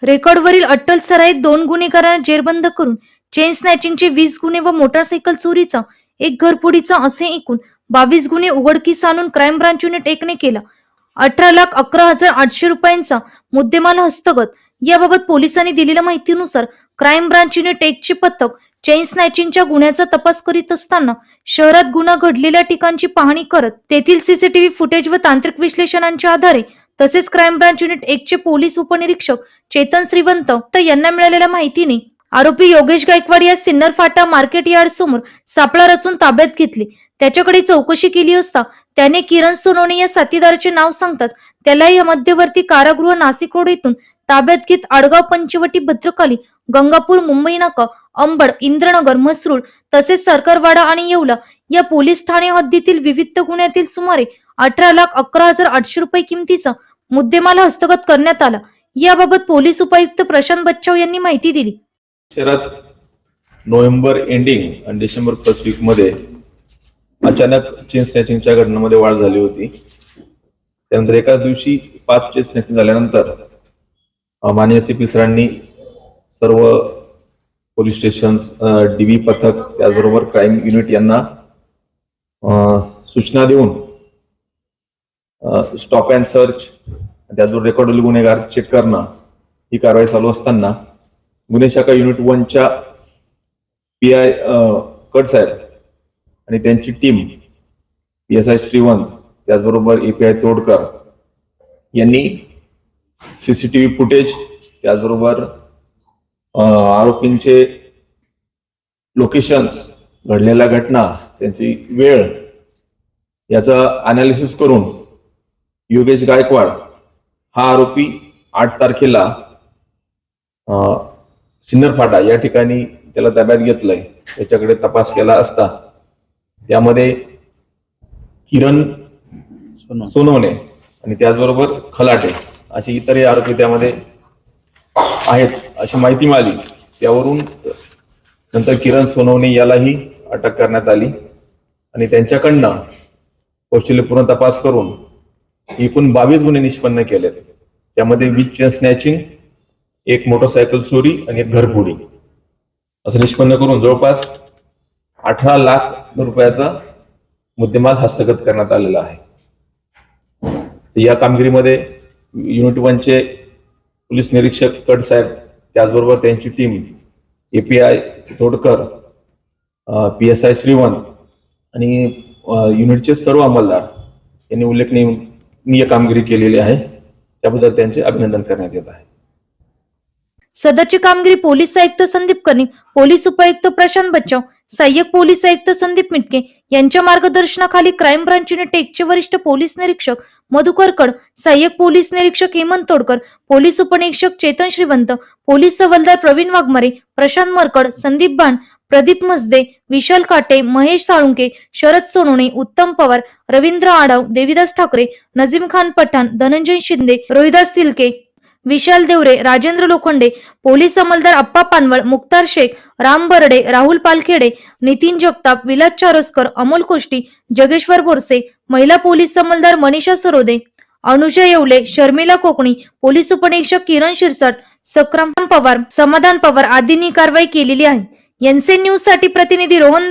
रेकॉर्डवरील अट्टल सराईत 2 गुन्हेगारांना जेरबंद करून चेन स्नॅचिंगचे 20 गुन्हे व मोटारसायकल चोरीचा एक घरफोडीचा असे एकूण 22 गुन्हे उघडकीस आणून क्राईम ब्रांच युनिट 1 ने केला. 18,11,800 रुपयांचा मुद्देमाल हस्तगत. याबाबत पोलिसांनी दिलेल्या माहितीनुसार क्राईम ब्रांच युनिट 1 चे पथक चेन स्नॅचिंगच्या गुन्ह्याचा तपास करीत असताना शहरात गुन्हा घडलेल्या ठिकाणची पाहणी करत तेथील सीसीटीव्ही फुटेज व तांत्रिक विश्लेषणांच्या आधारे तसेच क्राईम ब्रांच युनिट 1 चे पोलीस उपनिरीक्षक चेतन श्रीवंत यांना मिळालेल्या माहितीने आरोपी योगेश गायकवाड या सिन्नर फाटा मार्केट यार्ड समोर सापळा रचून ताब्यात घेतले. त्याच्याकडे चौकशी केली असता त्याने किरण सोनवणे या साथीदाराचे नाव सांगताच त्याला या मध्यवर्ती कारागृह नाशिक रोड येथून ताब्यात घेत आडगाव, पंचवटी, भद्रकाली, गंगापूर, मुंबई नाका, अंबड, इंद्रनगर, म्हसरूळ तसेच सरकारवाडा आणि येवला या पोलीस ठाणे हद्दीतील विविध गुन्ह्यातील सुमारे 18,11,800 रुपये किमतीचा मुद्देमाल हस्तगत करण्यात आला. याबाबत पोलीस उपायुक्त प्रशांत बच्छाव यांनी माहिती दिली. शहरात नोव्हेंबर एंडिंग आणि डिसेंबर फर्स्ट वीक मध्ये अचानक चेन स्नॅचिंगच्या घटनांमध्ये वाढ झाली होती. त्यानंतर एकाच दिवशी 5 चेन स्नॅचिंग झाल्यानंतर माननीय सीपी सरांनी सर्व पोलीस स्टेशन, डीबी पथक त्याचबरोबर क्राईम युनिट यांना सूचना देऊन स्टॉप अँड सर्च त्याचबरोबर रेकॉर्डवरील गुन्हेगार चेक करणं ही कारवाई चालू असताना गुन्हे शाखा युनिट 1 च्या PI कडसाहेब आणि त्यांची टीम PSI श्रीवंत त्याचबरोबर API तोडकर यांनी सीसीटीव्ही फुटेज त्याचबरोबर आरोपींचे लोकेशन्स, घडलेल्या घटना, त्यांची वेळ याचा अनालिसिस करून योगेश गायकवाड हा आरोपी 8 तारखेला सिन्नर फाटा या ठिकाणी त्याला ताब्यात घेतलंय. त्याच्याकडे तपास केला असता त्यामध्ये किरण सोनवणे आणि त्याचबरोबर खलाटे असे इतरही आरोपी त्यामध्ये आहेत अशी माहिती मिळाली. त्यावरून नंतर किरण सोनवणे यालाही अटक करण्यात आली आणि त्यांच्याकडनं कौशल्यपूर्ण तपास करून एकूण 22 गुन्हे निष्पन्न केले. त्यामध्ये 20 चेन स्नॅचिंग, एक मोटरसायकल चोरी आणि एक घरफोडी असं निष्पन्न करून जवळपास 18 लाख रुपयाचा मुद्देमाल हस्तगत करण्यात आलेला आहे. या कामगिरीमध्ये युनिट 1 चे पोलीस निरीक्षक कडसाहेब त्याचबरोबर त्यांची team API Todkar, PSI Shrivant आणि युनिटचे सर्व अंमलदार यांनी उल्लेखनीय कामगिरी केलेली आहे. त्याबद्दल त्यांचे अभिनंदन करण्यात येत आहे. सदरची कामगिरी पोलीस आयुक्त संदीप कर्णिक, पोलीस उपायुक्त प्रशांत बच्छाव, सहाय्यक पोलीस आयुक्त संदीप मिटके यांच्या मार्गदर्शनाखाली क्राईम ब्रांच युनिट 1 चे वरिष्ठ पोलीस निरीक्षक मधुकर कड, सहाय्यक पोलीस निरीक्षक हेमंत तोडकर, पोलीस उपनिरीक्षक चेतन श्रीवंत, पोलीस हवालदार प्रवीण वाघमारे, प्रशांत मरकड, संदीप बाण, प्रदीप मसदे, विशाल काटे, महेश साळुंके, शरद सोनवणे, उत्तम पवार, रवींद्र आडाव, देविदास ठाकरे, नजीम खान पठाण, धनंजय शिंदे, रोहिदास तिलके, विशाल देवरे, राजेंद्र लोखंडे, पोलीस अंमलदार अप्पा पानवळ, मुक्तार शेख, राम बर्डे, राहुल पालखेडे, नितीन जगताप, विलास चारोस्कर, अमोल कोष्टी, जगेश्वर बोरसे, महिला पोलीस अंमलदार मनीषा सरोदे, अनुजा येवले, शर्मिला कोकणी, पोलीस उपनिरीक्षक किरण शिरसाट, सक्राम पवार, समाधान पवार आदींनी कारवाई केलेली आहे. एनसीएन न्यूज साठी प्रतिनिधी रोहन